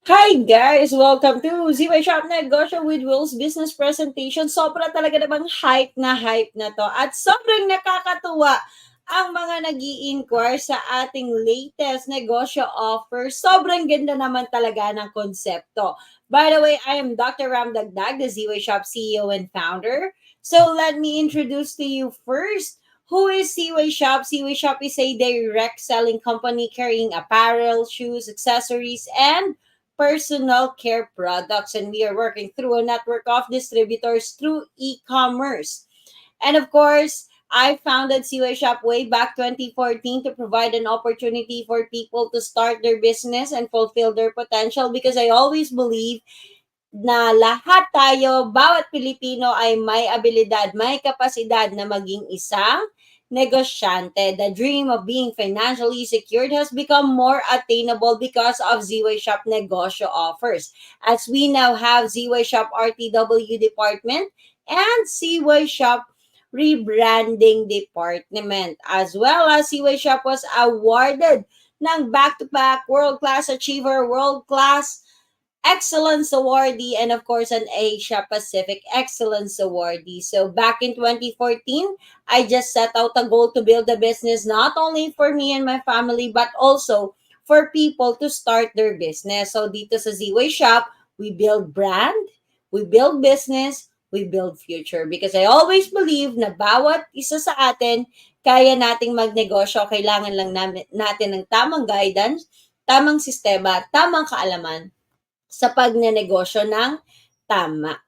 Hi guys! Welcome to ZY Shop Negosyo with Will's business presentation. Sobra talaga namang hype na to at sobrang nakakatuwa ang mga nag inquire sa ating latest negosyo offer. Sobrang ganda naman talaga ng konsepto. By the way, I am Dr. Ram Dagdag, the ZY Shop CEO and founder. So let me introduce to you first who is Seaway Shop? Seaway Shop is a direct selling company carrying apparel, shoes, accessories, and personal care products, and we are working through a network of distributors through e-commerce. And of course, I founded Seaway Shop way back 2014 to provide an opportunity for people to start their business and fulfill their potential because I always believe na lahat tayo, bawat Pilipino ay may abilidad, may kapasidad na maging isang negosyante. The dream of being financially secured has become more attainable because of Z-Way Shop Negosyo offers. As we now have Z-Way Shop RTW department and Z-Way Shop rebranding department. As well as Z-Way Shop was awarded ng back-to-back world-class achiever, world-class Excellence Awardee, and of course an Asia Pacific Excellence Awardee. So back in 2014, I just set out a goal to build a business not only for me and my family but also for people to start their business. So dito sa Z-Way Shop, we build brand, we build business, we build future. Because I always believe na bawat isa sa atin, kaya nating magnegosyo, kailangan lang natin ng tamang guidance, tamang sistema, tamang kaalaman sa pagnenegosyo ng tama.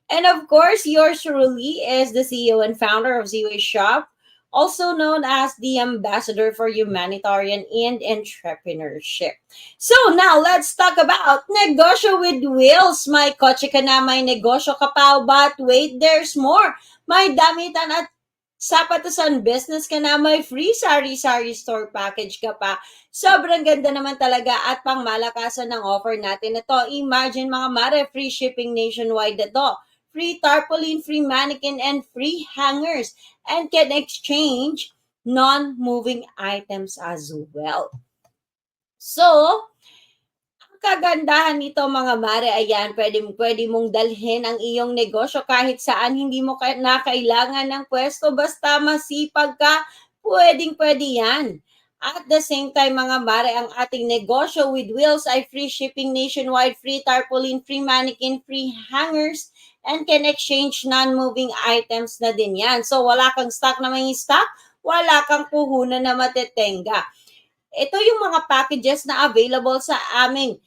And of course, yours truly is the CEO and founder of Z-Way Shop, also known as the Ambassador for Humanitarian and Entrepreneurship. So now, let's talk about negosyo with wheels. May kotse ka na, may negosyo ka pa, but wait, there's more. May damitan at sapatusan business ka na, may free sari-sari store package ka pa. Sobrang ganda naman talaga at pangmalakasan ng offer natin ito. Imagine mga mare, free shipping nationwide ito. Free tarpaulin, free mannequin, and free hangers. And can exchange non-moving items as well. So, kagandahan nito mga mare, ayan, pwede mong dalhin ang iyong negosyo kahit saan, hindi mo na kailangan ng pwesto, basta masipag ka, pwede yan. At the same time mga mare, ang ating negosyo with wheels ay free shipping nationwide, free tarpaulin, free mannequin, free hangers, and can exchange non-moving items na din yan. So wala kang stock na may stock, wala kang puhunan na matetenga. Ito yung mga packages na available sa aming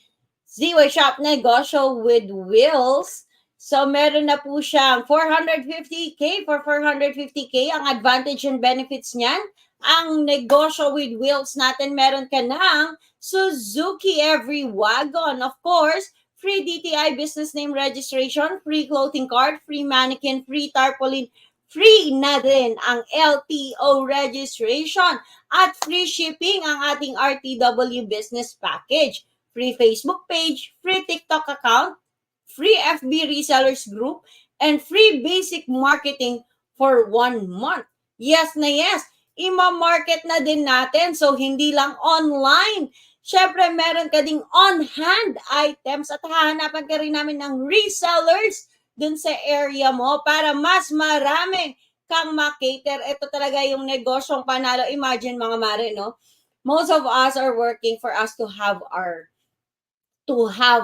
Z-Way Shop Negosyo with Wheels. So, meron na po siyang 450K for 450K. Ang advantage and benefits niyan, ang negosyo with wheels natin, meron ka ng Suzuki Every Wagon. Of course, free DTI business name registration, free clothing card, free mannequin, free tarpaulin, free na din ang LTO registration at free shipping ang ating RTW business package. Free Facebook page, free TikTok account, free FB resellers group, and free basic marketing for 1 month. Yes na yes, ima-market na din natin. So, hindi lang online. Syempre, meron ka ding on-hand items at hahanapan ka rin namin ng resellers dun sa area mo para mas marami kang makater. Ito talaga yung negosyong panalo. Imagine mga mare, no? Most of us are working for us to have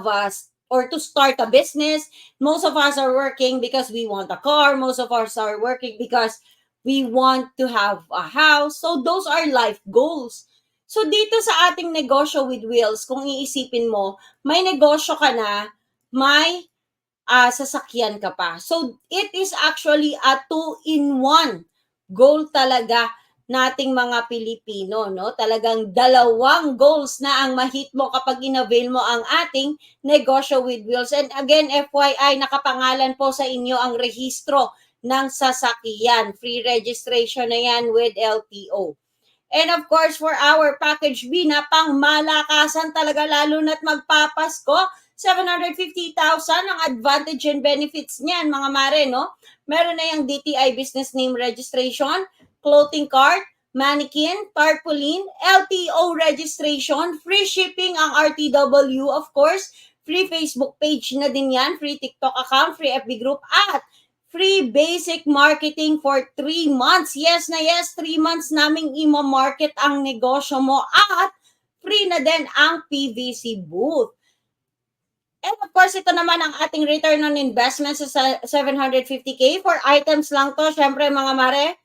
us or to start a business. Most of us are working because we want a car. Most of us are working because we want to have a house. So those are life goals. So dito sa ating negosyo with wheels, kung iisipin mo, may negosyo ka na, may sasakyan ka pa. So it is actually a two-in-one goal talaga nating mga Pilipino, no? Talagang dalawang goals na ang mahit mo kapag inavail mo ang ating negosyo with wheels. And again, FYI, nakapangalan po sa inyo ang rehistro ng sasakyan. Free registration na yan with LTO. And of course, for our package B na pang malakasan talaga, lalo na't magpapasko, 750,000 ang advantage and benefits niyan, mga mare, no? Meron na yung DTI business name registration, clothing cart, mannequin, tarpaulin, LTO registration, free shipping ang RTW, of course, free Facebook page na din yan, free TikTok account, free FB group, at free basic marketing for 3 months. Yes na yes, 3 months naming i-market ang negosyo mo at free na din ang PVC booth. And of course, ito naman ang ating return on investment sa 750K. For items lang to, syempre mga mare.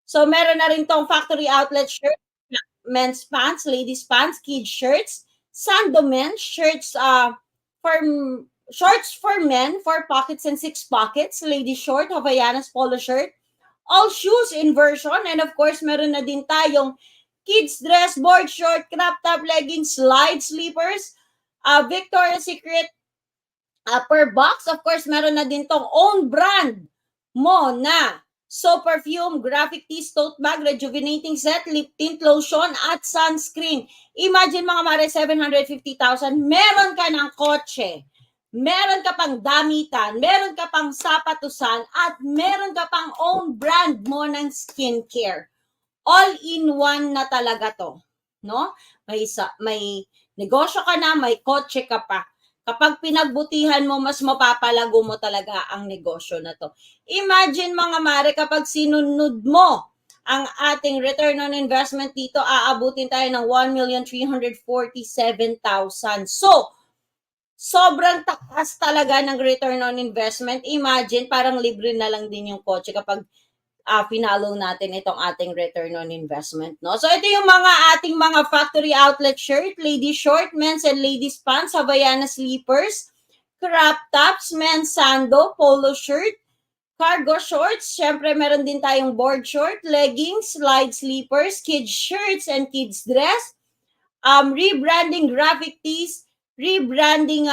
So meron na rin tong factory outlet shirt, men's pants, ladies pants, kids shirts, Sando men's shirts, for shorts for men, 4 pockets and 6 pockets, lady short, Havaianas polo shirt, all shoes in version, and of course, meron na din tayong kids dress, board short, crop top, leggings, slide sleepers, Victoria's Secret per box. Of course, meron na din tong own brand mo na soap, perfume, graphic tees, tote bag, rejuvenating set, lip tint, lotion, at sunscreen. Imagine mga mare, 750,000, meron ka ng kotse, meron ka pang damitan, meron ka pang sapatusan, at meron ka pang own brand mo ng skincare. All in one na talaga to, no? May negosyo ka na, may kotse ka pa. Kapag pinagbutihan mo, mas mapapalago mo talaga ang negosyo na to. Imagine mga mare, kapag sinunod mo ang ating return on investment dito, aabutin tayo ng 1,347,000. So, sobrang takas talaga ng return on investment. Imagine, parang libre na lang din yung kotse kapag pinalo natin itong ating return on investment, no? So ito yung mga ating mga factory outlet shirt, ladies short, men's and ladies pants, Havaianas sleepers, crop tops, men's sando, polo shirt, cargo shorts, syempre meron din tayong board short, leggings, slide sleepers, kids shirts and kids dress, rebranding graphic tees, rebranding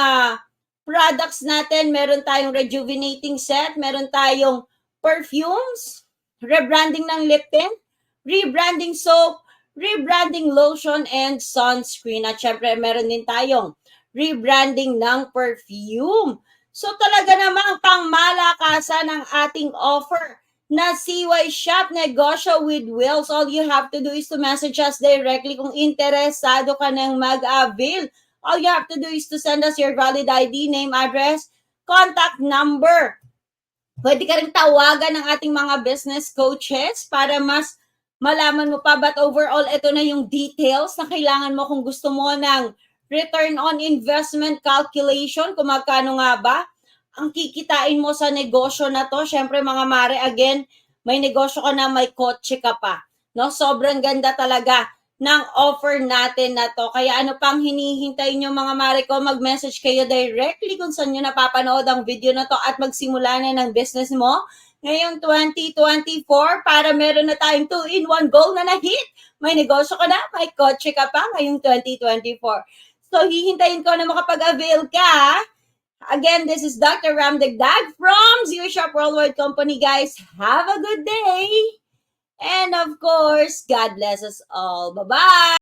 products natin, meron tayong rejuvenating set, meron tayong perfumes, rebranding ng lip tint, rebranding soap, rebranding lotion, and sunscreen. At syempre, meron din tayong rebranding ng perfume. So talaga namang pangmalakasan ang ating offer na CY Shop Negosyo with Wheels. All you have to do is to message us directly kung interesado ka nang mag-avail. All you have to do is to send us your valid ID, name, address, contact number. Pwede ka rin tawagan ng ating mga business coaches para mas malaman mo pa. But overall, ito na yung details na kailangan mo kung gusto mo ng return on investment calculation, kung magkano nga ba ang kikitain mo sa negosyo na to. Syempre mga mare, again, may negosyo ka na, may kotse ka pa. No? Sobrang ganda talaga ng offer natin na to. Kaya ano pang hinihintay nyo mga mare ko, mag-message kayo directly kung saan nyo napapanood ang video na to at magsimula na ng business mo ngayong 2024 para meron na tayong 2-in-1 goal na na-hit. May negosyo ka na, may kotse ka pa ngayong 2024. So hihintayin ko na makapag-avail ka. Again, this is Dr. Ram Dagdag from Zero Shop Worldwide Company, guys. Have a good day. And of course, God bless us all. Bye-bye.